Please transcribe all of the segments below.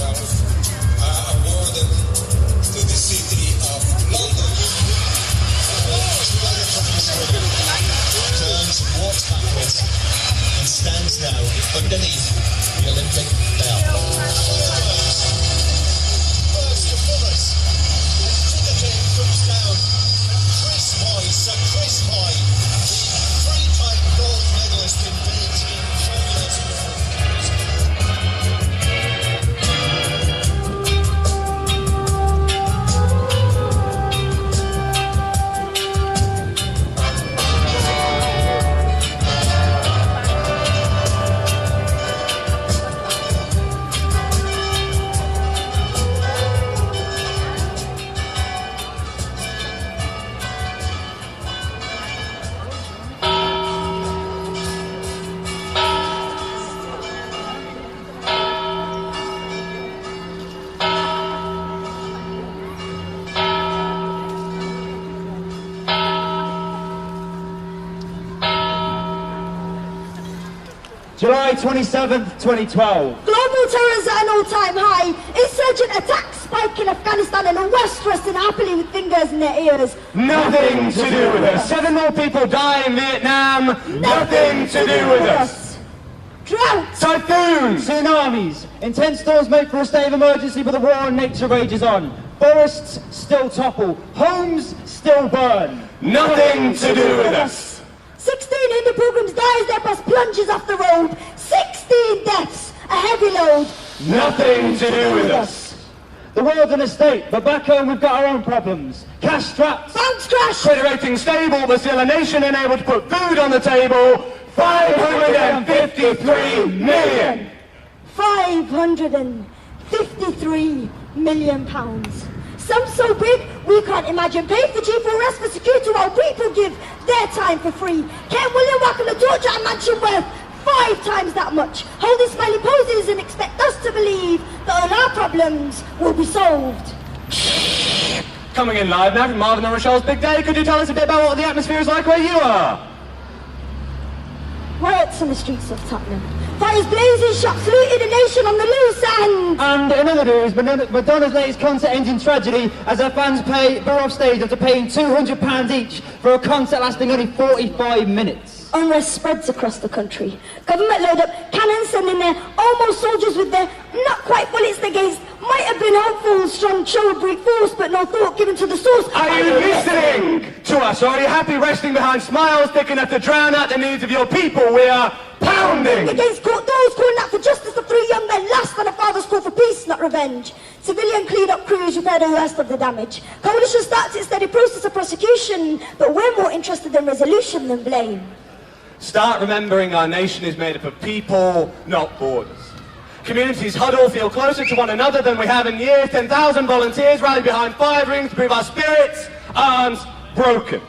awarded to the city of London. Turns, walks backwards, and stands now underneath the Olympic bell. First to fullers. The game comes down. Chris Hoy, Sir Chris Hoy, the three-time gold medalist in Beijing formulas. July 27th, 2012. Global terror is at an all-time high. Insurgent attacks spike in Afghanistan and the West resting happily with fingers in their ears. Nothing to do with us. 7 more people die in Vietnam. Nothing to do with us. Drought. Typhoons. Tsunamis. Intense storms make for a state of emergency, but the war on nature rages on. Forests still topple. Homes still burn. Nothing to do with us. 16 Hindu pilgrims die as their bus plunges off the road. 16 deaths, a heavy load. Nothing to do with us. The world's in a state, but back home we've got our own problems. Cash strapped. Bounce crash. Credit rating stable, but still a nation unable to put food on the table. 553 million. 553 million pounds. Some so big, we can't imagine. Pay for chief arrest for security while people give their time for free. Ken William Wack and the torture at mansion worth 5 times that much. Holding smiley poses and expect us to believe that all our problems will be solved. Coming in live now from Marvin and Rochelle's Big Day, could you tell us a bit about what the atmosphere is like where you are? Riots on the streets of Tottenham. Fires blazing, shops looted, a nation on the loose, and in other news, Madonna's latest concert ends in tragedy as her fans bore off stage after paying £200 each for a concert lasting only 45 minutes. Unrest spreads across the country. Government load up cannons, sending their almost soldiers with their not quite bullets against might have been hopeful, strong show of brute force, but no thought given to the source. Are you listening to us? Or are you happy resting behind smiles, thick enough to drown out the needs of your people? We are pounding against court doors, calling out for justice of 3 young men lost, and a father's call for peace, not revenge. Civilian clean-up crews repair the worst of the damage. Coalition starts its steady process of prosecution, but we're more interested in resolution than blame. Start remembering our nation is made up of people, not borders. Communities huddle, feel closer to one another than we have in years. 10,000 volunteers rally behind 5 rings to prove our spirits aren't broken.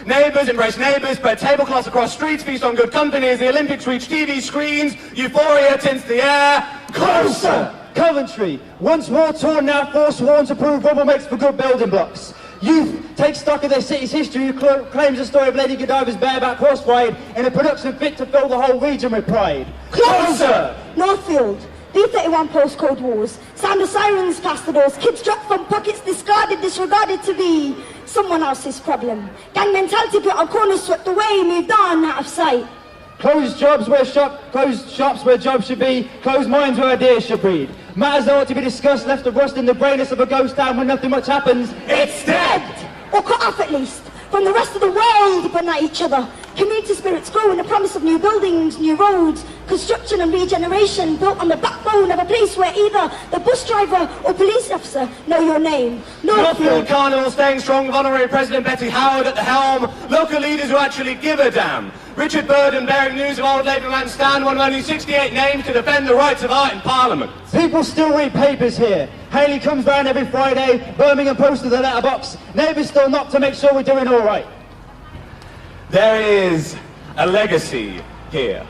Neighbours embrace neighbours, spread tablecloths across streets, feast on good company as the Olympics reach TV screens. Euphoria tints the air. Closer! Coventry, once war-torn, now forsworn to prove rubble makes for good building blocks. Youth take stock of their city's history, who claims the story of Lady Godiva's bareback horse ride in a production fit to fill the whole region with pride. Closer! Northfield, B31 postcode wars, sound of sirens past the doors, kids dropped from pockets, discarded, disregarded to be someone else's problem. Gang mentality put on corners, swept away, moved on, out of sight. Closed shops where jobs should be, closed minds where ideas should breed. Matters that ought to be discussed, left to rust in the brainless of a ghost town when nothing much happens. It's dead! Or cut off at least, from the rest of the world, but not each other. Community spirits grow in the promise of new buildings, new roads, construction and regeneration built on the backbone of a place where either the bus driver or police officer know your name. Northfield Carnival staying strong with Honorary President Betty Howard at the helm. Local leaders who actually give a damn. Richard Burden bearing news of old Labour man stand, one of only 68 names to defend the rights of art in Parliament. People still read papers here. Hayley comes round every Friday. Birmingham posted the letterbox. Neighbours still knock to make sure we're doing all right. There is a legacy here.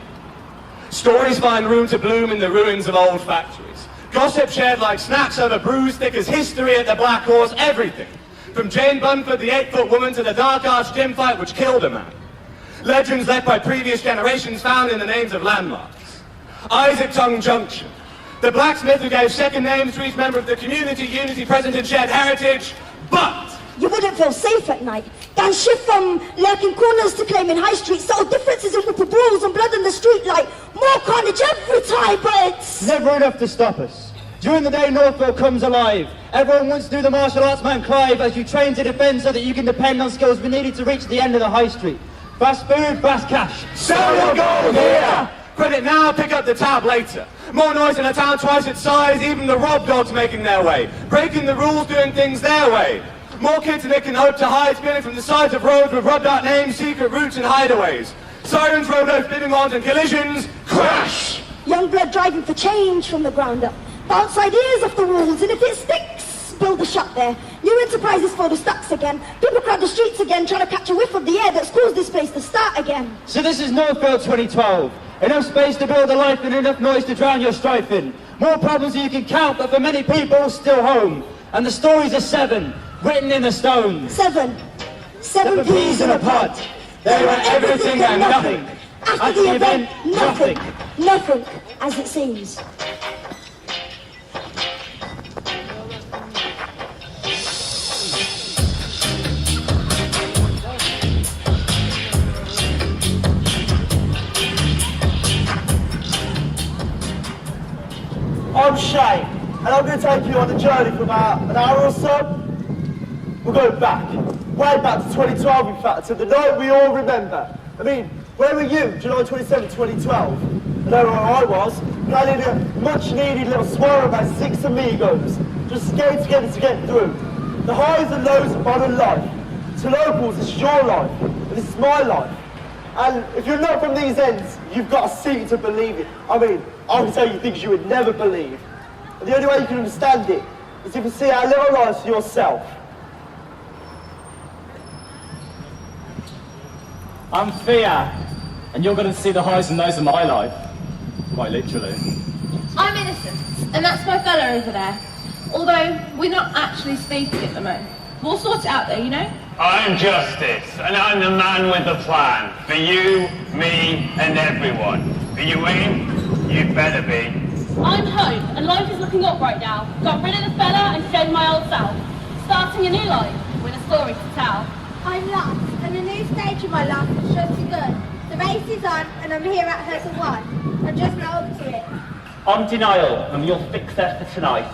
Stories find room to bloom in the ruins of old factories. Gossip shared like snacks over brews thick as history at the Black Horse, everything. From Jane Bunford, the 8-foot woman, to the dark arch gym fight which killed a man. Legends left by previous generations found in the names of landmarks. Isaac Tongue Junction, The blacksmith who gave second names to each member of the community, unity, present and shared heritage. But you wouldn't feel safe at night. Gang shift from lurking corners to claiming high streets. Subtle differences in whipper brawls and blood in the street light. More carnage every time, but it's never enough to stop us. During the day, Northfield comes alive. Everyone wants to do the martial arts man Clive as you train to defend so that you can depend on skills we needed to reach the end of the high street. Fast food, fast cash. Sell your gold here! Credit now, pick up the tab later. More noise in a town twice its size, even the rob dogs making their way. Breaking the rules, doing things their way. More kids than they can hope to hide, spinning from the sides of roads with rubbed out names, secret routes and hideaways. Sirens, roadways, spinning ons and collisions, crash! young blood driving for change from the ground up. Bounce ideas off the walls, and if it sticks, build a shop there. New enterprises for the stocks again. People crowd the streets again, trying to catch a whiff of the air that's caused this place to start again. So this is Northfield 2012. Enough space to build a life and enough noise to drown your strife in. More problems than you can count, but for many people, still home. And the stories are 7, written in the stone. 7 peas in a pod. They were everything and nothing. After the event, nothing. Nothing, as it seems. I'm Shane, and I'm going to take you on a journey for about an hour or so. We'll go back, way back to 2012 in fact, to the night we all remember. I mean, where were you, July 27, 2012? I know where I was, planning a much-needed little swirl by 6 amigos, just skating together to get through. The highs and lows of modern life. To locals, this is your life, and this is my life. And if you're not from these ends, you've got to see it to believe it. I mean, I can tell you things you would never believe. And the only way you can understand it is if you see our little lives for yourself. I'm Thea, and you're going to see the highs and lows of my life. Quite literally. I'm Innocence, and that's my fella over there. Although, we're not actually speaking at the moment. We'll sort it out there, you know? I'm Justice, and I'm the man with the plan. For you, me, and everyone. Are you in? You better be. I'm Hope, and life is looking up right now. Got rid of the fella and shed my old self. Starting a new life, with a story to tell. I'm lost, and a new stage of my life has just begun. The race is on, and I'm here at her to one. I'm just not up to it. I'm Denial, and your fixer for tonight.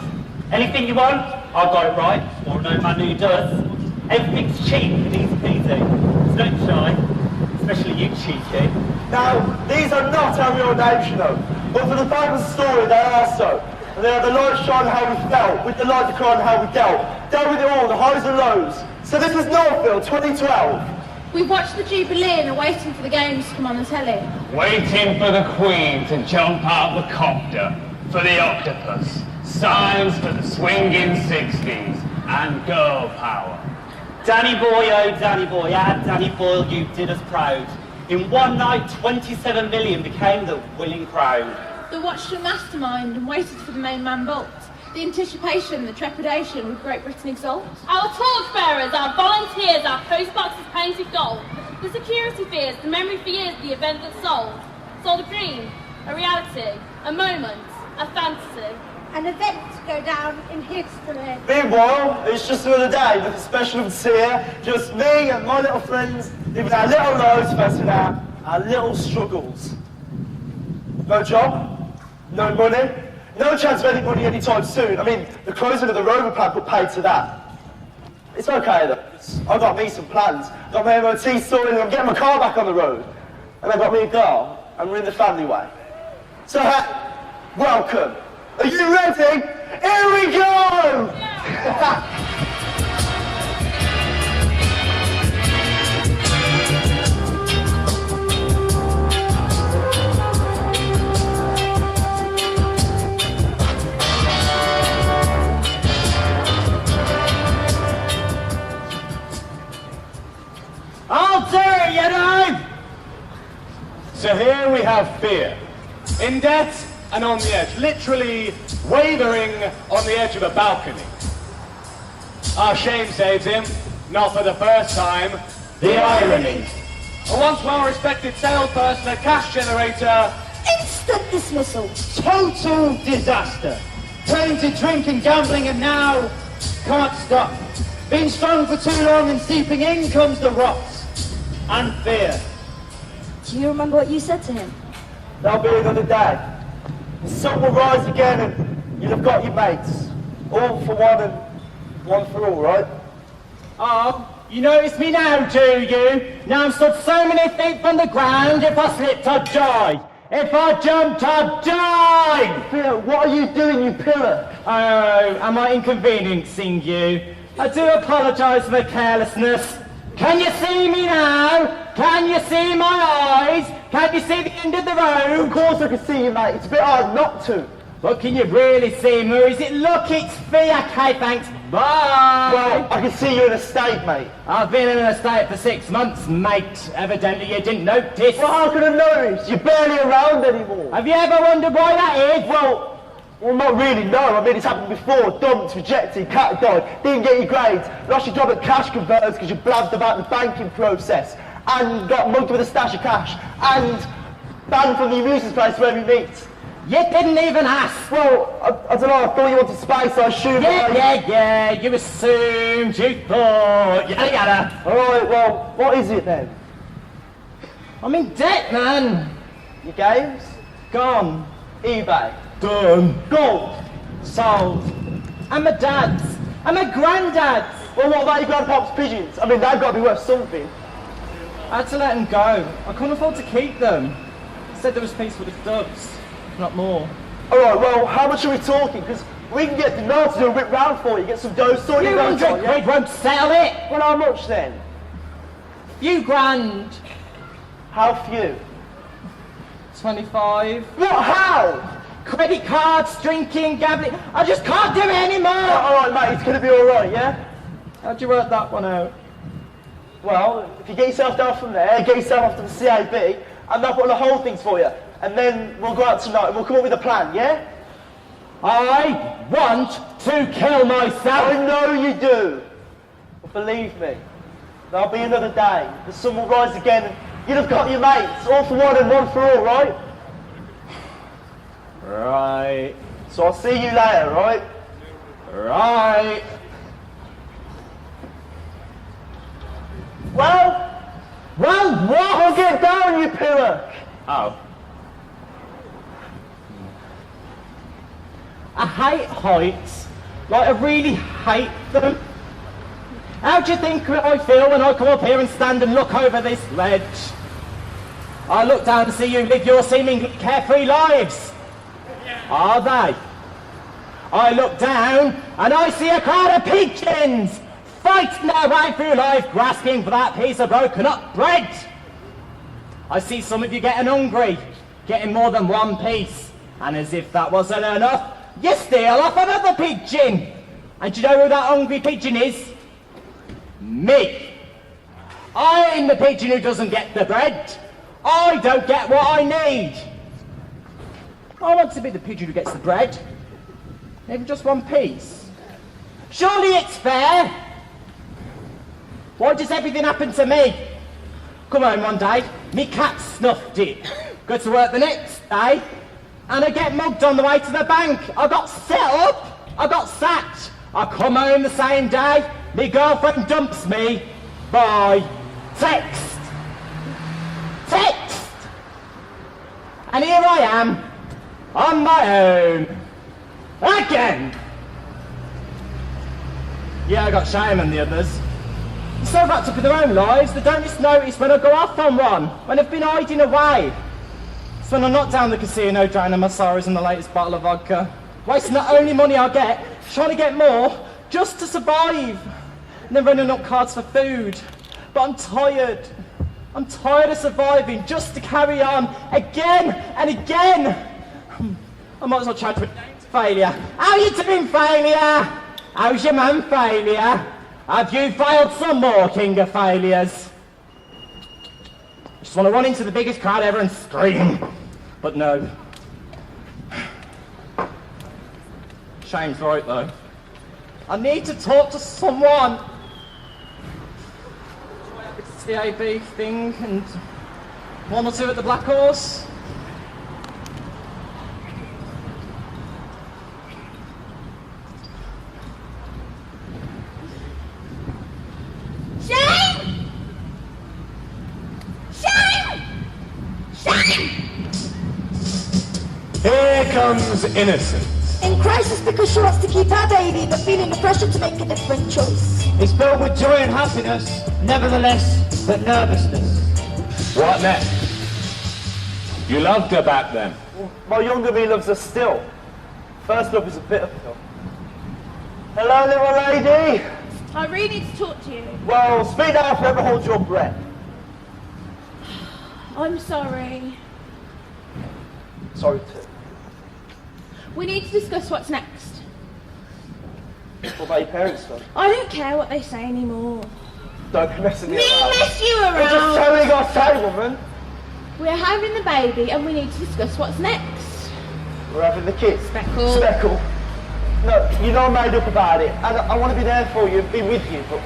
Anything you want, I've got it right, or no man who does. Everything's cheap and easy peasy. So don't shy, especially you, cheeky. Now, these are not our real names, you know, but for the Bible story, they are so. And they are the light shine how we felt, with the light to cry how we dealt with it all, the highs and lows. So this is Northfield 2012. We've watched the Jubilee and are waiting for the games to come on the telly. Waiting for the Queen to jump out the copter. For the octopus. Signs for the swinging 60s. And girl power. Danny boy, oh Danny boy, Danny Boyle, you did us proud. In one night, 27 million became the willing crowd. We watched a mastermind and waited for the main man bolt. The anticipation, the trepidation, would Great Britain exult? Our torchbearers, our volunteers, our postboxes painted gold. The security fears, the memory for years, the event that sold. Sold a dream, a reality, a moment, a fantasy. An event to go down in history. Meanwhile, it's just another day, nothing special to here. Just me and my little friends living our little lives, facing our little struggles. No job, no money, no chance of any money anytime soon. I mean, the closing of the rover plant put paid to that. It's okay though. I've got me some plans. Got my MOT sorted and I'm getting my car back on the road. And I've got me a girl and we're in the family way. So, welcome. Are you ready? Here we go! I'll dare you know! So here we have fear. In debt and on the edge, literally wavering on the edge of a balcony. Our shame saves him, not for the first time. The irony. A once well-respected salesperson, a cash generator, Instant dismissal. Total disaster. Turned to drink and gambling and now can't stop. Been strong for too long and seeping in comes the rot and fear. Do you remember what you said to him? There'll be another day. The sun will rise again and you'll have got your mates. All for one and one for all, right? Oh, you notice me now, do you? Now I'm stood so many feet from the ground, if I slipped I'd die. If I jumped I'd die! Phil, what are you doing, you pillar? Oh, am I inconveniencing you? I do apologise for the carelessness. Can you see me now? Can you see my eyes? Can you see the end of the road? Of course I can see you, mate. It's a bit hard not to. But can you really see me? Or is it look, it's fear? Okay, thanks. Bye! Well, I can see you in a state, mate. I've been in a state for 6 months, mate. Evidently you didn't notice. Well, how could I notice? You're barely around anymore. Have you ever wondered why that is? Well, not really, no. I mean, it's happened before. Dumped, rejected, categorized, didn't get your grades, lost your job at cash converters because you blabbed about the banking process, and got mugged with a stash of cash, and banned from the amusement place where we meet. You didn't even ask. Well, I don't know, I thought you wanted space, so I assumed... Yeah, you assumed, you thought, yada. Alright, well, what is it then? I'm in debt, man. Your games? Gone. eBay? Done. Gold? Sold. And my dad's. And my granddad's. Well, what about your grandpa's pigeons? I mean, they've got to be worth something. I had to let them go. I couldn't afford to keep them. I said there was peace for the doves, not more. Alright, well, how much are we talking? Because we can get the Nile to do a whip round for you, get some dough sorted. 200 quid won't settle it. Well, how much then? Few grand. How few? 25. What? How? Credit cards, drinking, gambling. I just can't do it anymore. Alright, mate, it's going to be alright, yeah? How'd you work that one out? Well, if you get yourself down from there, get yourself off to the CAB, and they'll put on the whole things for you. And then we'll go out tonight and we'll come up with a plan, yeah? I want to kill myself. I know you do. But believe me, there'll be another day. The sun will rise again and you'll have got your mates, all for one and one for all, right? Right. So I'll see you later, right? Right. Well, what? Well, get down, you pillock. Oh. I hate heights. Like, I really hate them. How do you think I feel when I come up here and stand and look over this ledge? I look down to see you live your seemingly carefree lives. Are they? I look down and I see a crowd of pigeons fighting their way through life, grasping for that piece of broken up bread. I see some of you getting hungry, getting more than one piece, and as if that wasn't enough, you steal off another pigeon. And do you know who that hungry pigeon is? Me. I'm the pigeon who doesn't get the bread. I don't get what I need. I want to be the pigeon who gets the bread. Maybe just one piece. Surely it's fair. Why does everything happen to me? Come home one day, me cat snuffed it. Go to work the next day, and I get mugged on the way to the bank. I got set up, I got sacked. I come home the same day, me girlfriend dumps me by text. Text! And here I am, on my own. Again! Yeah, I got Shane and the others. They're so wrapped up in their own lives, they don't just notice when I go off on one, when I've been hiding away. It's when I knock down the casino, drowning my sorrows in the latest bottle of vodka, wasting the only money I get, trying to get more, just to survive, and then running up cards for food. But I'm tired. I'm tired of surviving just to carry on again and again. I might as well try to failure. How you doing, failure? How's your man, failure? Have you failed some more, king of failures? I just want to run into the biggest crowd ever and scream. But no. Shane's right, though. I need to talk to someone. TAB thing and one or two at the Black Horse. becomes innocent. In crisis because she wants to keep her baby, but feeling the pressure to make a different choice. It's filled with joy and happiness, nevertheless, but nervousness. What next? You loved her back then. My younger me loves her still. First love is a bitter pill. Hello, little lady. I really need to talk to you. Well, speak now, forever hold your breath. I'm sorry. Sorry too. We need to discuss what's next. What about your parents, son? I don't care what they say anymore. Don't be messing me Me around. mess you I'm just around. telling our say, woman. We're having the baby and we need to discuss what's next. We're having the kids. Speckle. Speckle. No, you know I'm made up about it. And I want to be there for you and be with you, but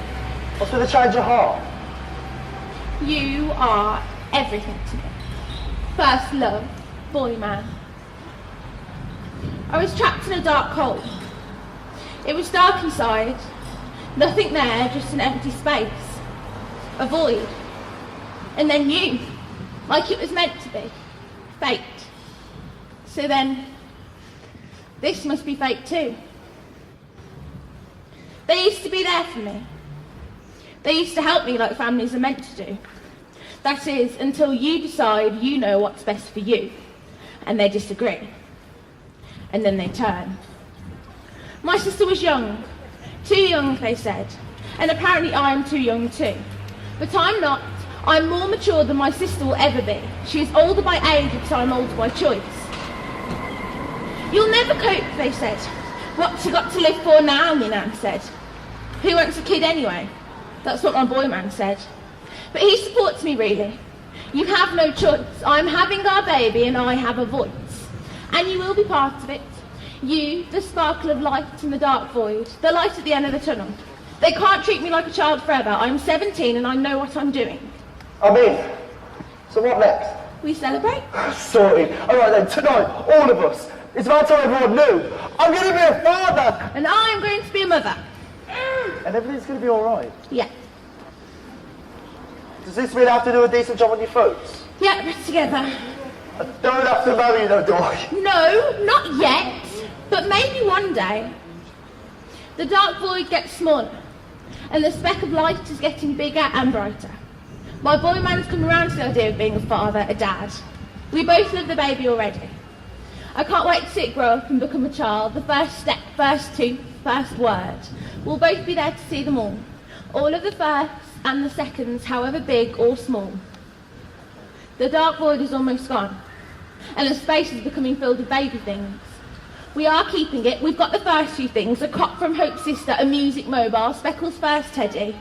what's going to change your heart? You are everything to me. First love, boy man. I was trapped in a dark hole. It was dark inside. Nothing there, just an empty space. A void. And then you. Like it was meant to be. Fate. So then, this must be fate too. They used to be there for me. They used to help me like families are meant to do. That is, until you decide you know what's best for you, and they disagree. And then they turn. My sister was young. Too young, they said. And apparently I am too young too. But I'm not. I'm more mature than my sister will ever be. She is older by age, but I'm older by choice. You'll never cope, they said. What's you got to live for now, my nan said. Who wants a kid anyway? That's what my boy man said. But he supports me really. You have no choice. I'm having our baby and I have a voice. And you will be part of it. You, the sparkle of light in the dark void, the light at the end of the tunnel. They can't treat me like a child forever. I'm 17 and I know what I'm doing. I'm in. So what next? We celebrate? Sorted. Alright then, tonight, all of us. It's about time everyone knew. I'm going to be a father. And I'm going to be a mother. And everything's going to be alright. Yeah. Does this mean I have to do a decent job on your folks? Yeah, we're together. I don't have to marry you though, do I? No, not yet. But maybe one day. The dark void gets smaller. And the speck of light is getting bigger and brighter. My boy man's come around to the idea of being a father, a dad. We both love the baby already. I can't wait to see it grow up and become a child. The first step, first tooth, first word. We'll both be there to see them all. All of the firsts and the seconds, however big or small. The dark void is almost gone. And the space is becoming filled with baby things. We are keeping it. We've got the first few things. A cot from Hope's sister, a music mobile, Speckle's first teddy.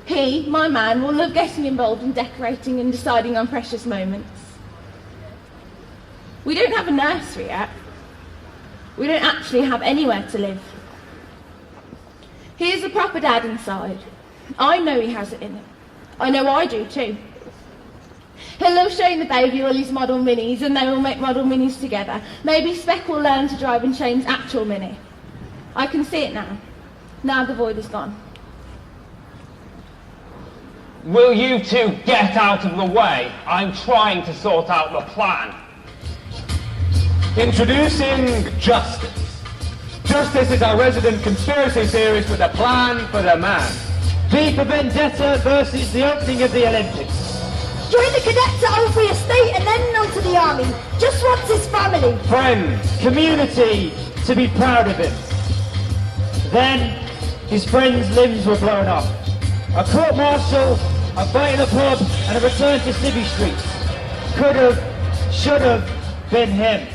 He, my man, will love getting involved in decorating and deciding on precious moments. We don't have a nursery yet. We don't actually have anywhere to live. He is a proper dad inside. I know he has it in him. I know I do too. He'll love showing the baby all his model minis and they will make model minis together. Maybe Speck will learn to drive in Shane's actual mini. I can see it now. Now the void is gone. Will you two get out of the way? I'm trying to sort out the plan. Introducing Justice. Justice is our resident conspiracy theorist with a plan for the man. V for Vendetta versus the opening of the Olympics. Join the cadets at Oldbury Estate and then on to the army. Just wants his family. Friends, community, to be proud of him. Then, his friends' limbs were blown off. A court-martial, a fight in a pub, and a return to civvy streets. Could have, should have been him.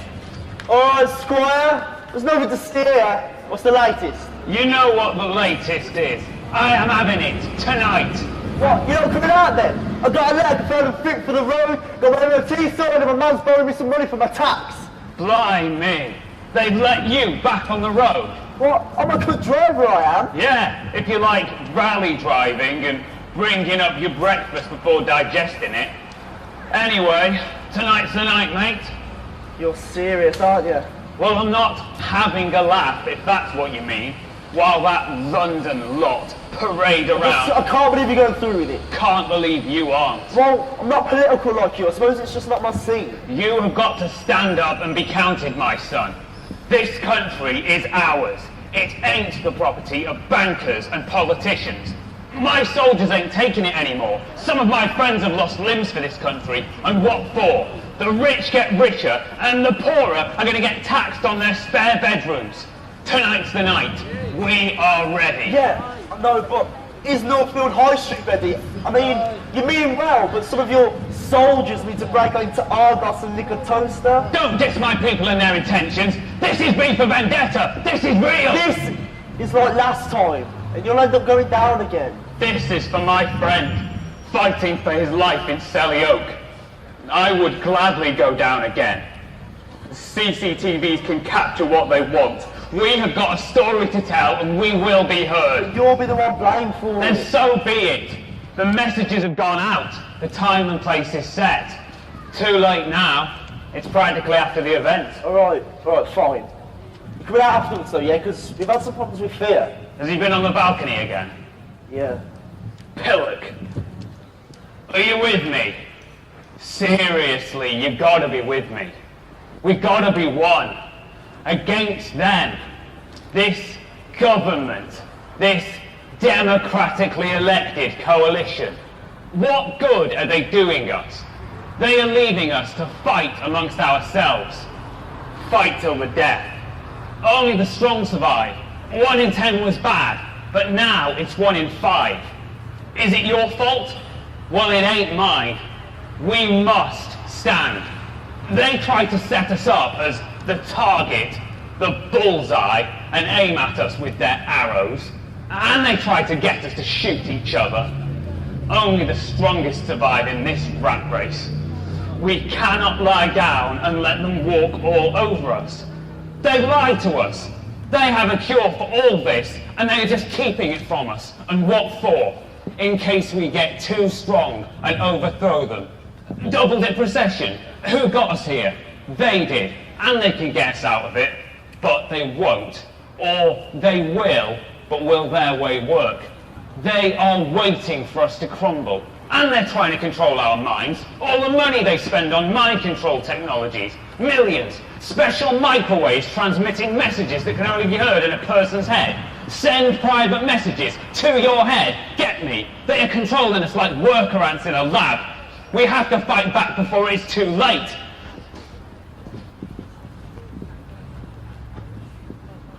Alright, Squire. There's nothing to steer. What's the latest? You know what the latest is. I am having it tonight. What? You're not coming out then? I've got a letter confirming fit for the road, got my MOT sorted, and my man's borrowing me some money for my tax. Blimey. They've let you back on the road. What? I'm a good driver, I am. Yeah, if you like rally driving and bringing up your breakfast before digesting it. Anyway, tonight's the night, mate. You're serious, aren't you? Well, I'm not having a laugh, if that's what you mean. while that London lot parade around. I can't believe you're going through with it. Can't believe you aren't. Well, I'm not political like you. I suppose it's just not my scene. You have got to stand up and be counted, my son. This country is ours. It ain't the property of bankers and politicians. My soldiers ain't taking it anymore. Some of my friends have lost limbs for this country, and what for? The rich get richer, and the poorer are going to get taxed on their spare bedrooms. Tonight's the night. We are ready. Yeah, I know, but is Northfield High Street ready? I mean, you mean well, but some of your soldiers need to break into Argos and nick a toaster. Don't diss my people and their intentions. This is V for Vendetta. This is real. This is like last time, and you'll end up going down again. This is for my friend, fighting for his life in Selly Oak. I would gladly go down again. CCTVs can capture what they want. We have got a story to tell, and we will be heard. You'll be the one blamed for it. Then so be it. The messages have gone out. The time and place is set. Too late now. It's practically after the event. All right, fine. You're coming out afterwards though, yeah? Because we've had some problems with fear. Has he been on the balcony again? Yeah. Pillock, are you with me? Seriously, you gotta be with me. We gotta be one. Against them. This government. This democratically elected coalition. What good are they doing us? They are leaving us to fight amongst ourselves. Fight till the death. Only the strong survive. 1 in 10 was bad, but now it's 1 in 5. Is it your fault? Well, it ain't mine. We must stand. They tried to set us up as the target, the bullseye, and aim at us with their arrows. And they tried to get us to shoot each other. Only the strongest survive in this rat race. We cannot lie down and let them walk all over us. They lied to us. They have a cure for all this, and they are just keeping it from us. And what for? In case we get too strong and overthrow them. Double-dip procession. Who got us here? They did. And they can get us out of it. But they won't. Or they will, but will their way work? They are waiting for us to crumble. And they're trying to control our minds. All the money they spend on mind control technologies. Millions. Special microwaves transmitting messages that can only be heard in a person's head. Send private messages to your head. Get me? They are controlling us like worker ants in a lab. We have to fight back before it's too late.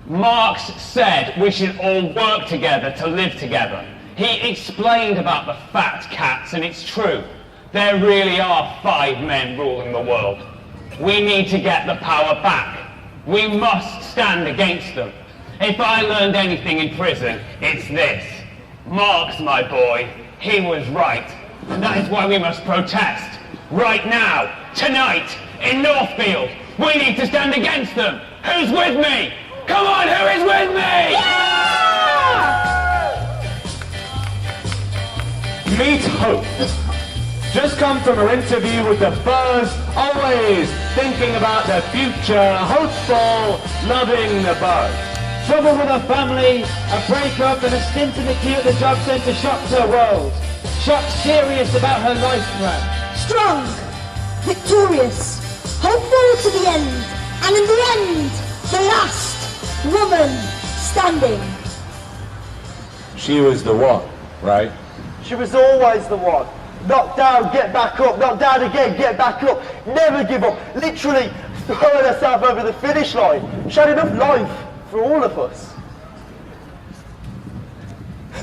Marx said we should all work together to live together. He explained about the fat cats, and it's true. There really are 5 men ruling the world. We need to get the power back. We must stand against them. If I learned anything in prison, it's this. Marx, my boy, he was right. And that is why we must protest. Right now, tonight, in Northfield. We need to stand against them. Who's with me? Come on, who is with me? Meet Hope. Just come from her interview with the Birds, always thinking about the future, hopeful, loving the Birds. Trouble with her family, a breakup and a stint in the queue at the job centre shocked her world. Shocked serious about her life plan. Strong, victorious, hopeful to the end, and in the end, the last woman standing. She was the one, right? She was always the one. Knocked down, get back up, knocked down again, get back up. Never give up. Literally throwing herself over the finish line. She had enough life for all of us.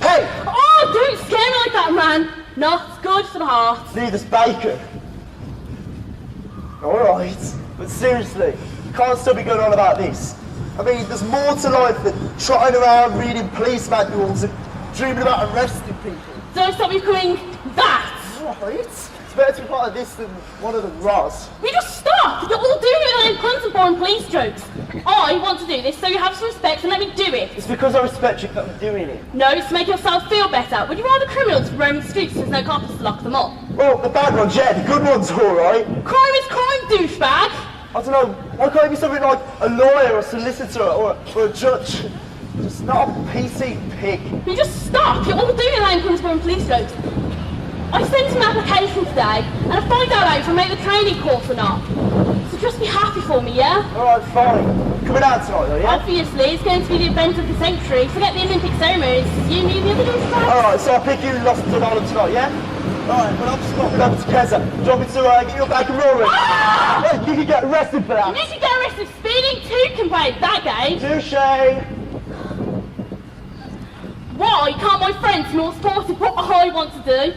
Hey! Oh, don't scare me like that, man. Not good for the heart. Need us bacon. Alright, but seriously, you can't still be going on about this. I mean, there's more to life than trotting around reading police manuals and dreaming about arresting people. Don't stop me becoming that. Right? It's better to be part of this than one of the Roz. We just stop. You're all doing it like constant boring police jokes. I want to do this, so you have some respect and let me do it. It's because I respect you that I'm doing it. No, it's to make yourself feel better. Would you rather criminals roam the streets with no coppers to lock them up? Well, the bad ones, yeah, the good ones, alright. Crime is crime, douchebag. I don't know, why can't it be something like a lawyer or a solicitor or a judge? Just not a PC pig. You just stop. You're all doing it in Kingsborough police jokes. I sent an application today, and I find out if I make the training course or not. So just be happy for me, yeah? Alright, fine. Coming out tonight though, yeah? Obviously, it's going to be the event of the century. Forget the Olympic ceremony. It's just you, me, and the other dudes. Alright, so I'll pick you lost to Ireland tonight, yeah? Alright, well I'm just walking over to Keza. Do you want me to get your back and roaring? Ah! Yeah, you can get arrested for that. You should get arrested for speeding too, can play that game. Touche! Why can't my friends more supportive what I want to do?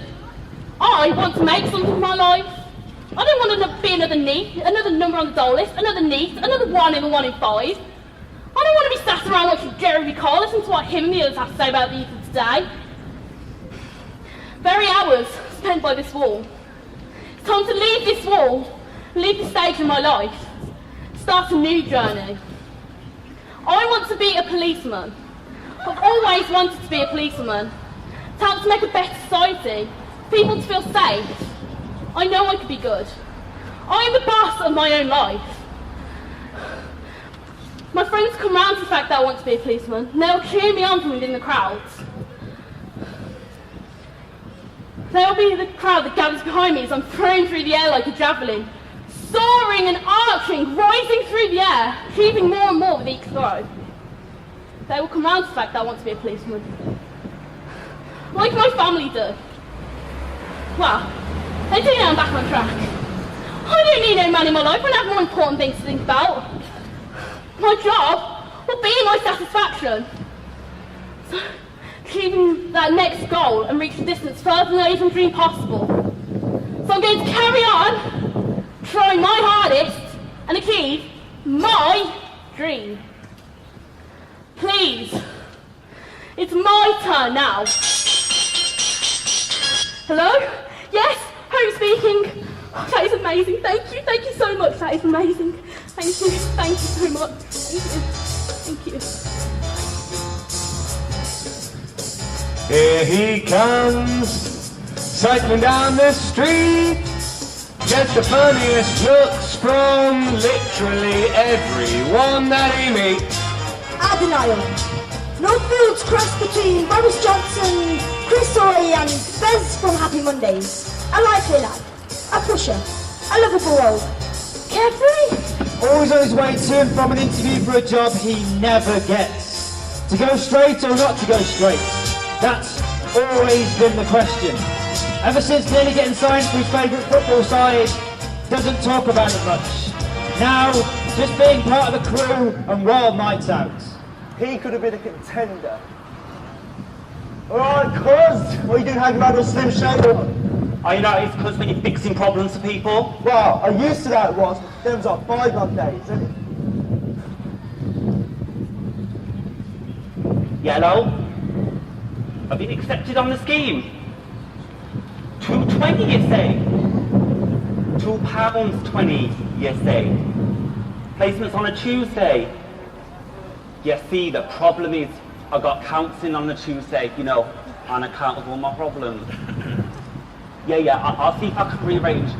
I want to make something of my life. I don't want to be another neat, another number on the dole list, another neat, another 1 in the 1 in 5. I don't want to be sat around watching Jeremy Carr listen to what him and the others have to say about the youth of today. Very hours spent by this wall. It's time to leave this wall, leave this stage in my life, start a new journey. I want to be a policeman. I've always wanted to be a policeman, to help to make a better society, people to feel safe. I know I could be good. I am the boss of my own life. My friends come round to the fact that I want to be a policeman, and they'll cheer me on from within the crowds. There'll be the crowd that gathers behind me as I'm thrown through the air like a javelin, soaring and arching, rising through the air, achieving more and more with each throw. They will come round to the fact that I want to be a policeman. Like my family do. Well, they do now I'm back on track. I don't need no man in my life when I have more important things to think about. My job will be my satisfaction. So, achieving that next goal and reach a distance further than I even dreamed possible. So I'm going to carry on, trying my hardest, and achieve my dream. Please, it's my turn now. Hello? Yes, Home speaking. Oh, that is amazing. Thank you so much. That is amazing. Thank you so much. Thank you. Here he comes, cycling down the street. Gets the funniest looks from literally everyone that he meets. Adeline. Northfield's cross between Boris Johnson, Chris Hoy and Bez from Happy Mondays. A likely lad, a pusher, a lovable old. Carefree? Always on his way to and from an interview for a job he never gets. To go straight or not to go straight? That's always been the question. Ever since nearly getting signed for his favourite football side, doesn't talk about it much. Now, just being part of the crew and wild nights out. He could have been a contender. Alright, cuz, what are you doing hanging around with Slim Shady? I know it's because when you're fixing problems for people. Well, I used to that once, there was like 5 Mondays, isn't it? Yellow. I've been accepted on the scheme. £2.20, you say? £2.20, you say? Placements on a Tuesday. You see, the problem is I got counselling on the Tuesday, you know, on account of all my problems. Yeah, I'll see if I can rearrange.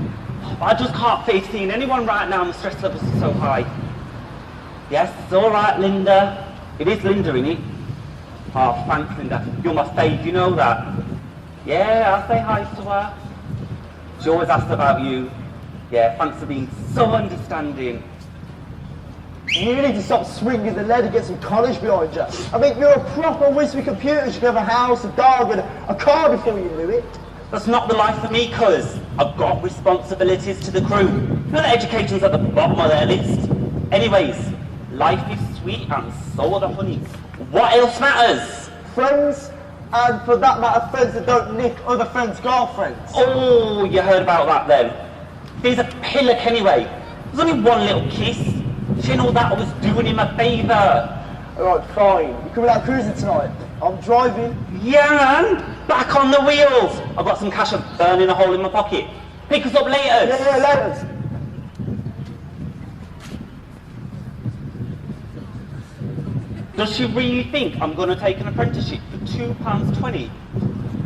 I just can't face seeing anyone right now, my stress levels are so high. Yes, it's all right, Linda. It is Linda, innit? Oh, thanks, Linda. You're my fave, you know that? Yeah, I'll say hi to her. She always asks about you. Yeah, thanks for being so understanding. You need to stop swinging the lead and get some college behind you. I mean, you're a proper whiz with computers. You can have a house, a dog, and a car before you knew it. That's not the life for me, cuz I've got responsibilities to the crew. You know that education's at the bottom of their list. Anyways, life is sweet and so are the honeys. What else matters? Friends, and for that matter, friends that don't nick other friends' girlfriends. Oh, you heard about that then? He's a pillock anyway. There's only one little kiss. She and all that I was doing him a favour. Alright, fine. You coming out cruising tonight? I'm driving. Yeah, man. Back on the wheels. I've got some cash burning a hole in my pocket. Pick us up later. Yeah, later. Does she really think I'm going to take an apprenticeship for £2.20?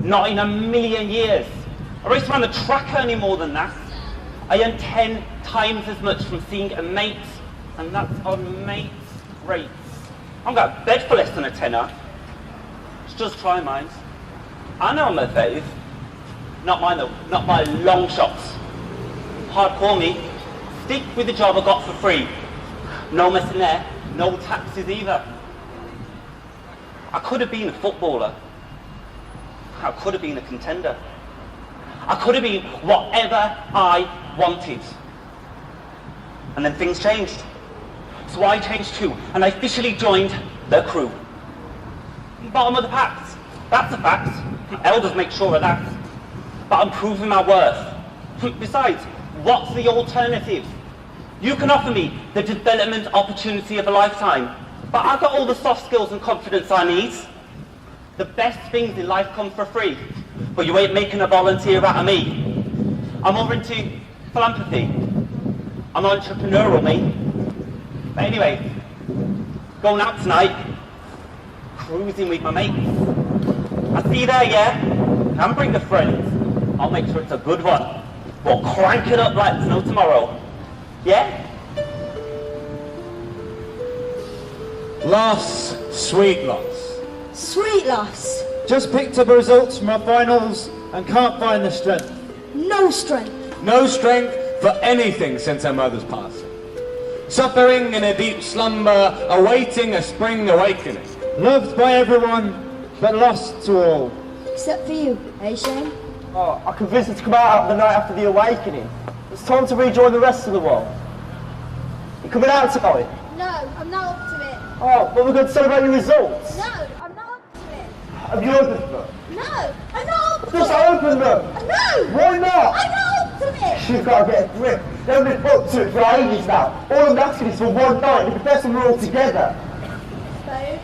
Not in a million years. I race around the track earning more than that. I earn 10 times as much from seeing a mate, and that's on mate's rates. I'm going to bed for less than a tenner. Just try mine. I know I'm a fave. Not mine though, not by long shots. Hardcore me, stick with the job I got for free. No messing there, no taxes either. I could have been a footballer. I could have been a contender. I could have been whatever I wanted. And then things changed. So I changed too, and I officially joined the crew. Bottom of the packs. That's a fact. Elders make sure of that. But I'm proving my worth. Besides, what's the alternative? You can offer me the development opportunity of a lifetime, but I've got all the soft skills and confidence I need. The best things in life come for free, but you ain't making a volunteer out of me. I'm more into philanthropy. I'm entrepreneurial, mate. But anyway, going out tonight, cruising with my mates. I see you there, yeah? And bring a friend. I'll make sure it's a good one. We'll crank it up like there's no tomorrow. Yeah? Loss, sweet loss. Sweet loss. Just picked up results from our finals and can't find the strength. No strength. No strength for anything since her mother's passing. Suffering in a deep slumber, awaiting a spring awakening. Loved by everyone, but lost to all. Except for you, eh, Shane? Oh, I convinced her to come out the night after the awakening. It's time to rejoin the rest of the world. You coming out tonight? No, I'm not up to it. Oh, well, we're going to celebrate your results. No, I'm not up to it. Have you opened them? No, I'm not up to Just it. open them. No! Why not? I'm not up to it. She's got to get a grip. They've been up to it for ages now. All I'm asking is for one night. It'd be best when we're all together. Suppose.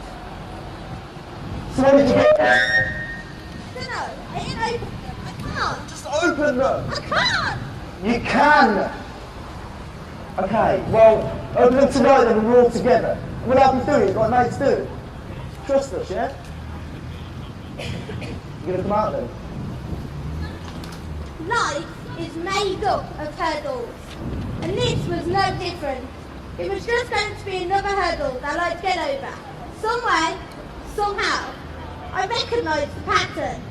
So when did you get I don't know. I ain't opened them. I can't. Just open them. I can't. You can. Okay, well, open them tonight then we're all together. We'll help you do it like mates do. Trust us, yeah? You gonna come out then? Life is made up of hurdles. And this was no different. It was just going to be another hurdle that I'd get over. Some way, somehow. I recognised the pattern.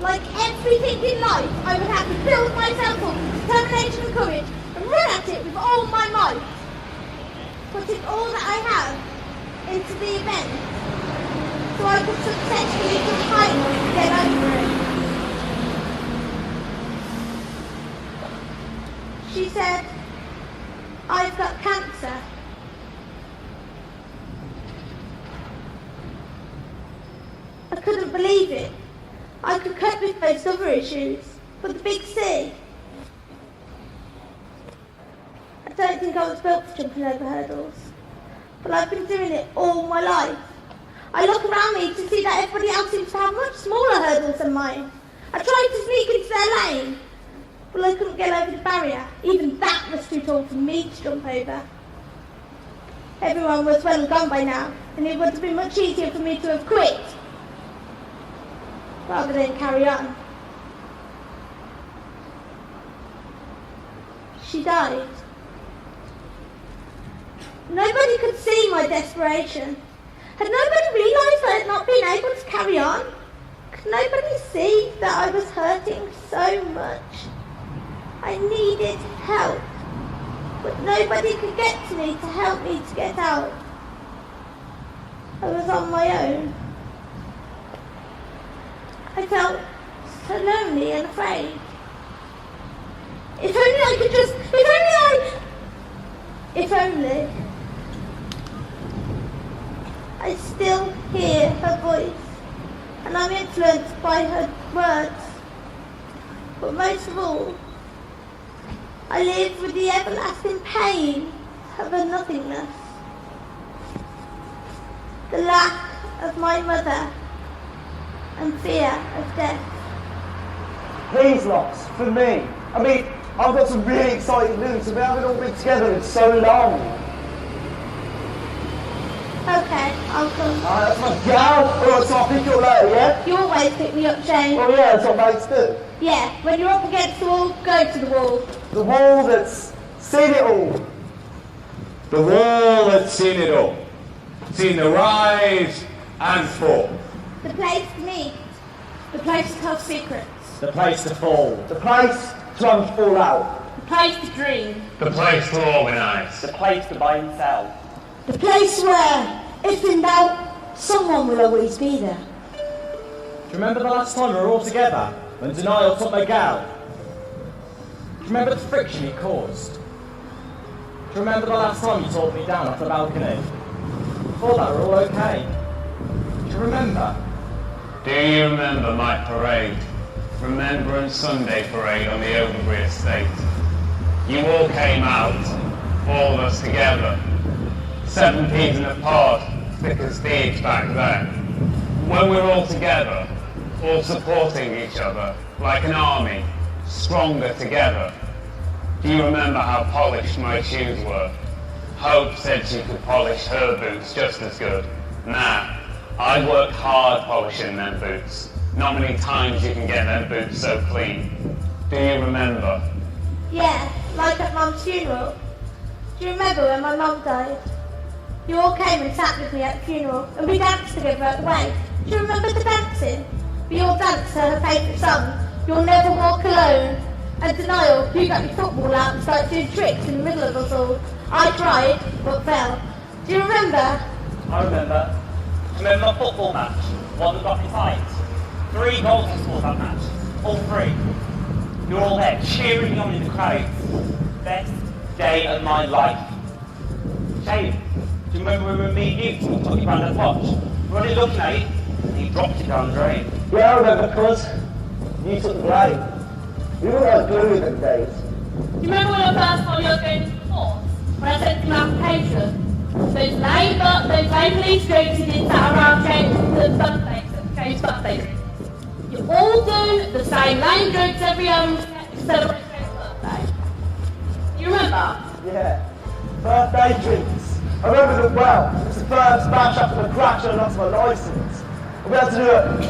Like everything in life, I would have to build myself up with determination and courage and run at it with all my might. Putting all that I have into the event so I could successfully define it and get over it. She said, I've got cancer. I couldn't believe it. I could cope with most other issues, but the big C. I don't think I was built for jumping over hurdles, but I've been doing it all my life. I look around me to see that everybody else seems to have much smaller hurdles than mine. I tried to sneak into their lane, but I couldn't get over the barrier. Even that was too tall for me to jump over. Everyone was well and gone by now, and it would have been much easier for me to have quit rather than carry on. She died. Nobody could see my desperation. Had nobody realised I had not been able to carry on? Could nobody see that I was hurting so much? I needed help, but nobody could get to me to help me to get out. I was on my own. I felt so lonely and afraid. If only I could just, if only. I still hear her voice, and I'm influenced by her words. But most of all, I live with the everlasting pain of her nothingness. The lack of my mother and fear of death. Please, Lots, for me. I mean, I've got some really exciting news, and we haven't all been together in so long. Okay, I'll come. Alright, that's my gal. Alright, so I'll pick you up later, yeah? You always pick me up, Jane. Well, yeah, that's what mates do. Yeah, when you're up against the wall, go to the wall. The wall that's seen it all. The wall that's seen it all. Seen the rise and fall. The place to meet. The place to tell secrets. The place to fall. The place to unfall out. The place to dream. The place to organise. The place to buy and sell. The place where, if in doubt, someone will always be there. Do you remember the last time we were all together, when Denial took my gal? Do you remember the friction he caused? Do you remember the last time you talked me down off the balcony? Before that, we were all okay. Do you remember? Do you remember my parade? Remembrance Sunday parade on the Overbury estate. You all came out, all of us together. 7 peas in a pod, thick as thieves back then. When we were all together, all supporting each other, like an army, stronger together. Do you remember how polished my shoes were? Hope said she could polish her boots just as good. Nah, I worked hard polishing them boots. Not many times you can get them boots so clean. Do you remember? Yeah, like at Mum's funeral. Do you remember when my mum died? You all came and sat with me at the funeral, and we danced together at the wake. Do you remember the dancing? We all danced to her favourite song, You'll Never Walk Alone. And Denial, you got your football out and started doing tricks in the middle of us all. I tried, but fell. Do you remember? I remember. Remember my football match? One that got me fight. 3 goals I scored that match. All 3. You were all there, cheering me on in the crowd. Best day of my life. Shane, do you remember when me and you took your granddad's watch? We were only looking at it, and he dropped it down the drain. Yeah, I remember, cuz. You took the blame. We were like glue in them days. Do you remember when I first told you I was going to the course? When I sent him an application? Those lame police groups who did sat around changing the bus stations. You all do the same lame jokes every year to celebrate Jane's birthday. Do you remember? Yeah. Birthday drinks. I remember them well. It was the first match after the crash and I lost my licence. And we had to do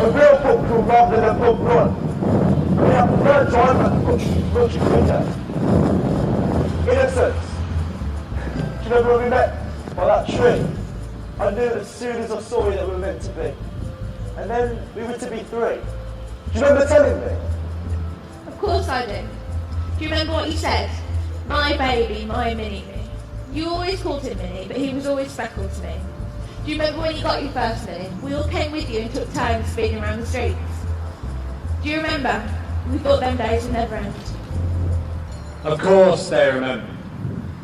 a real pub crawl rather than a pub run. And we had the third driver much quicker. Innocence. Do you remember when we met by that tree? I knew as soon as I saw you that we were meant to be. And then we were to be 3. Do you remember telling me? Of course I do. Do you remember what you said? My baby, my mini-me. You always called him Minnie, but he was always Speckle to me. Do you remember when you got your first Minnie? We all came with you and took turns speeding around the streets. Do you remember? We thought them days would never end. Of course they remember.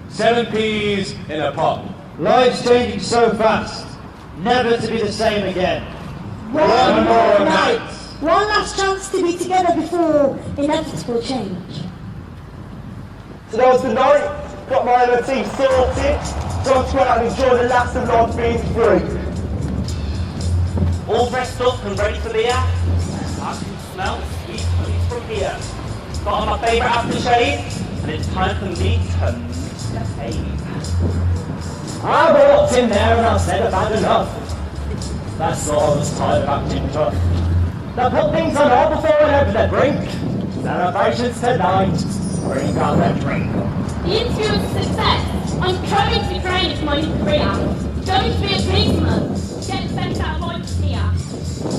7 peas in a pot. Lives changing so fast, never to be the same again. One more night. One last chance to be together before inevitable change. So that was the night. Got my MOT sorted. Time to go out and enjoy the last of life being free. All dressed up and ready for the air. I can smell the sweet honey from here. Got on my favourite aftershave, and it's time for me to misbehave. I walked in there and I said I've had enough. That's all I was tired of acting tough. They put things on hold before and over the brink. Celebrations tonight, bring on the drink. The interview was a success. I'm trying to be trained for my new career. Going to be a policeman. Get the best out of life from here.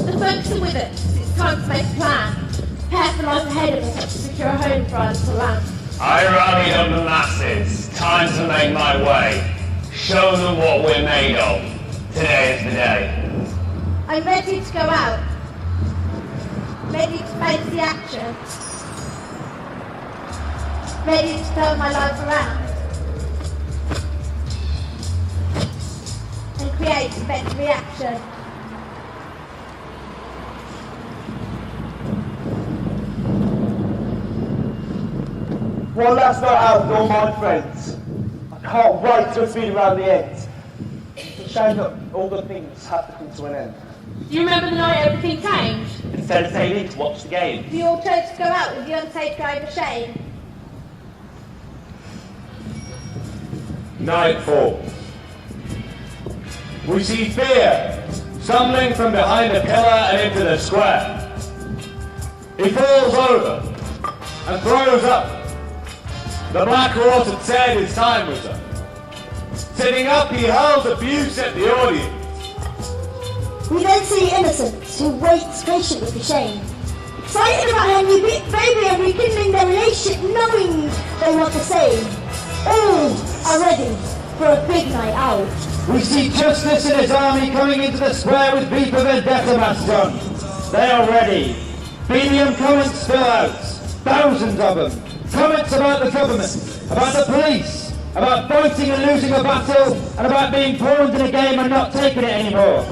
The folks are with us. It's time to make a plan. Prepare for life ahead of us to secure a home for our little land. I rallied up the masses. Time to make my way. Show them what we're made of. Today is the day. I'm ready to go out. Ready to face the action. Ready to turn my life around. And create a better reaction. One last night out with all my friends. I can't wait till it's been around the end. It's a shame that all good things have to come to an end. Do you remember the night everything changed? Instead of staying in to watch the game. We all chose to go out with the unsafe driver Shane. Nightfall. We see fear stumbling from behind a pillar and into the square. He falls over and throws up. The Black Horse had said his time was up. Sitting up, he hurls abuse at the audience. We then see innocents who waits patiently for Shane, excited about their new baby and rekindling their relationship, knowing they want the same. All are ready for a big night out. We see Justice and his army coming into the square with V for Vendetta masks on. They are ready. Birmingham comments fill out. Thousands of them. Comments about the government, about the police, about fighting and losing a battle, and about being pawns in a game and not taking it anymore.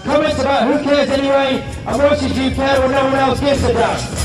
Comments about who cares anyway, and what should you care when no one else gives a damn.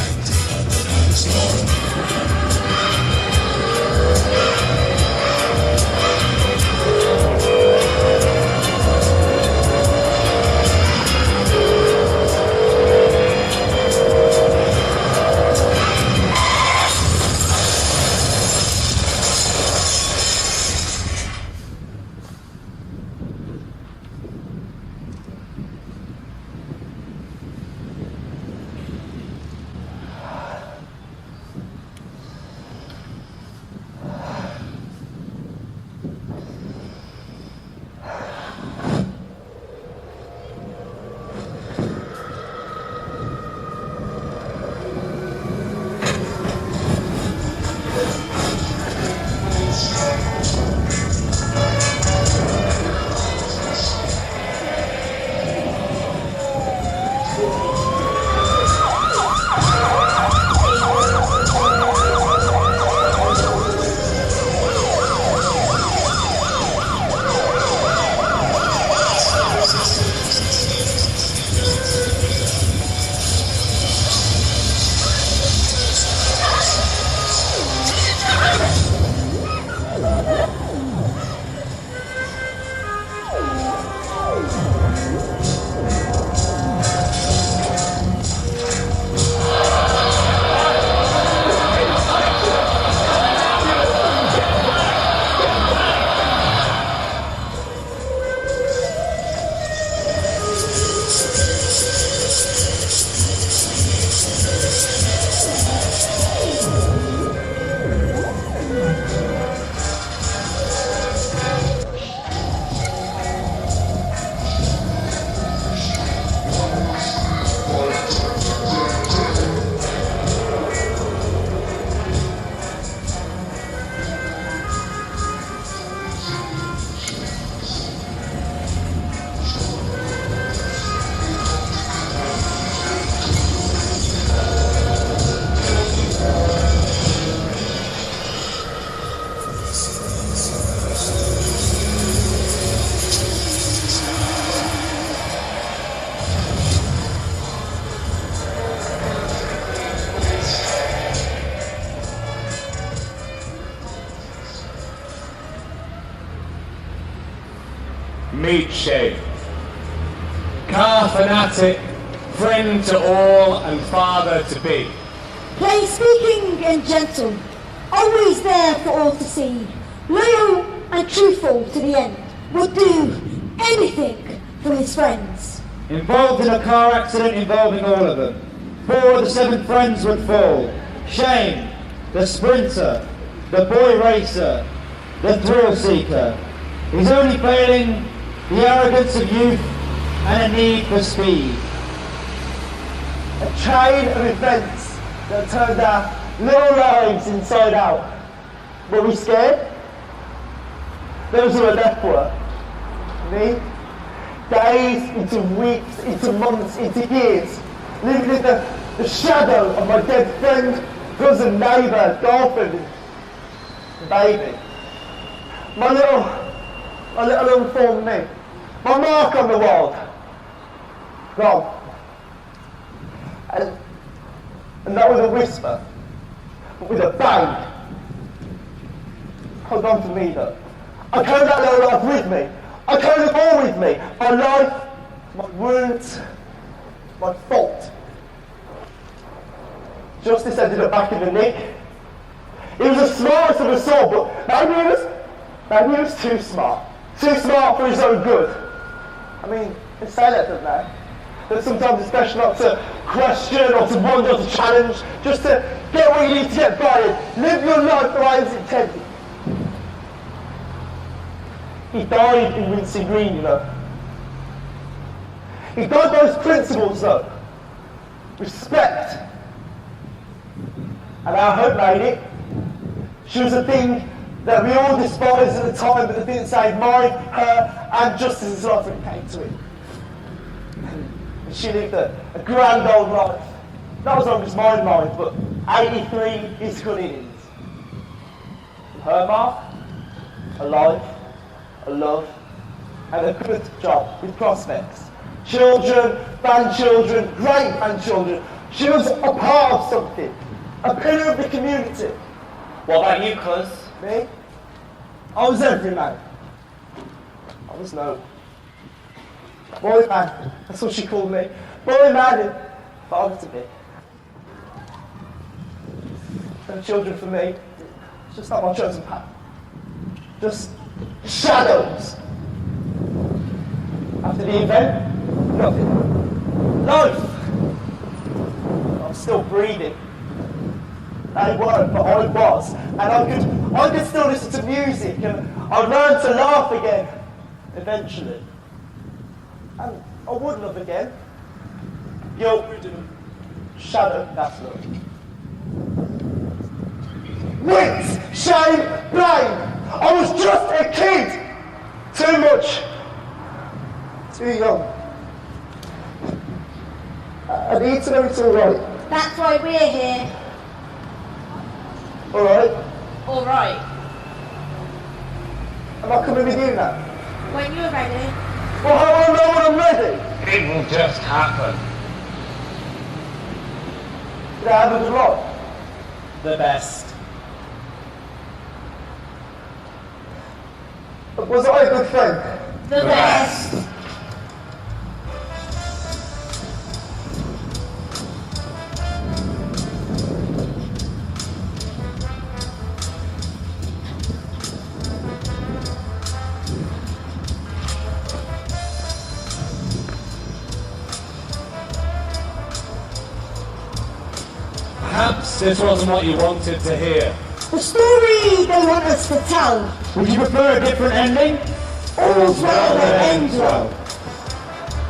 Meet Shane. Car fanatic, friend to all and father to be. Plain speaking and gentle, always there for all to see. Loyal and truthful to the end, would do anything for his friends. Involved in a car accident involving all of them. 4 of the 7 friends would fall. Shane, the sprinter, the boy racer, the thrill seeker. His only failing, the arrogance of youth and a need for speed. A chain of events that turned our little lives inside out. Were we scared? Those who were left were. Me? Days into weeks, into months, into years, living in the shadow of my dead friend, cousin, neighbour, girlfriend, baby. My little unformed me. My mark on the world. Gone. And not with a whisper, but with a bang. Hold on to me though. I carry that little life with me. I carry them all with me. My life, my wounds, my fault. Justice ended up back in the nick. He was the smartest of us all, but maybe he was too smart. Too smart for his own good. I mean, they say that, don't they? that sometimes it's best not to question or to wonder or to challenge, just to get what you need to get by and live your life the way it was intended. He died in Wincy Green, you know. He died by his principles, though. Respect. And our Hope Lady, she was a thing that we all despised at the time, but the thing that saved mine, her, and Justice's life when it came to it. And she lived a grand old life. Not as long as mine might, but 83 is good innings. Her mark, a life, a love, and a good job with prospects. Children, grandchildren, great-grandchildren. She was a part of something, a pillar of the community. What about you, cuz? Me? I was every man. I was no. Boy man, that's what she called me. Boy man and father to be. No children for me. It's just not my chosen path. Just shadows. After the event, nothing. Life. I'm still breathing. They weren't, but I was. And I could still listen to music, and I learned to laugh again, eventually. And I would love again. Guilt, shadow, that's love. Wit, shame, blame. I was just a kid. Too much. Too young. I need to know it's alright. That's why we're here. Alright? Alright. Am I coming with you now? When you're ready. Well, how do I know when I'm ready? It will just happen. Did I have a good lot? The best. Was I a good friend? The best. Perhaps this wasn't what you wanted to hear. The story they want us to tell. Would you prefer a different ending? All's well that ends well.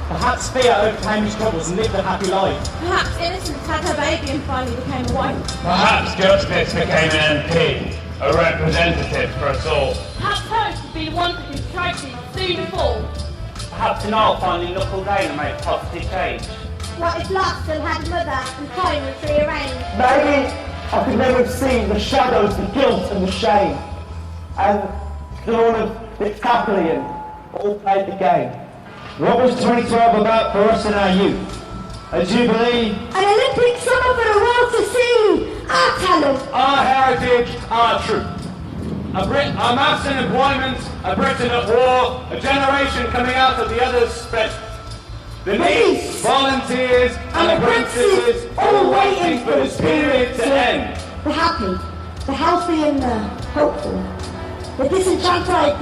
Perhaps fear overcame his troubles and lived a happy life. Perhaps innocence had her baby and finally became a wife. Perhaps justice became an MP, a representative for us all. Perhaps hope would be the one whose tragedy would soon fall. Perhaps denial finally knuckled down and made positive change. What if love still had a mother and time was rearranged? Maybe I could never have seen the shadows, the guilt and the shame. And all of Nick Tapley and all played the game. What was 2012 about for us in our youth? A jubilee? An Olympic summer for the world to see. Our talent. Our heritage, our truth. A mass in employment, a Britain at war, a generation coming out of the other's spread. The needs, volunteers and apprentices all waiting for this period to end. The happy, the healthy and the hopeful. The disenfranchised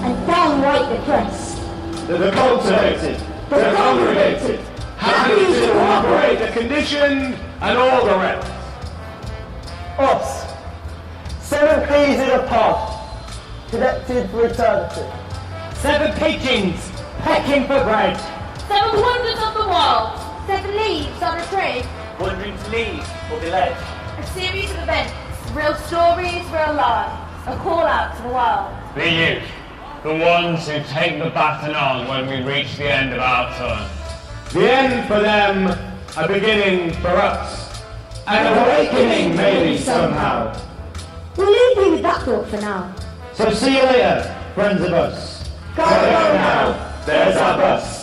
and downright depressed. The cultivated, the congregated, happy to cooperate, the conditioned and all the rest. Us, 7 peas in a pod, connected for eternity. 7 pigeons pecking for bread. 7 wonders of the world. 7 leaves on a tree. Wondering to leave or be led. A series of events, real stories, real lives. A call out to the world. The youth, the ones who take the baton on when we reach the end of our turn. The end for them, a beginning for us. An awakening maybe somehow. We'll leave you with that thought for now. So see you later, friends of us. Gotta go now, there's our bus.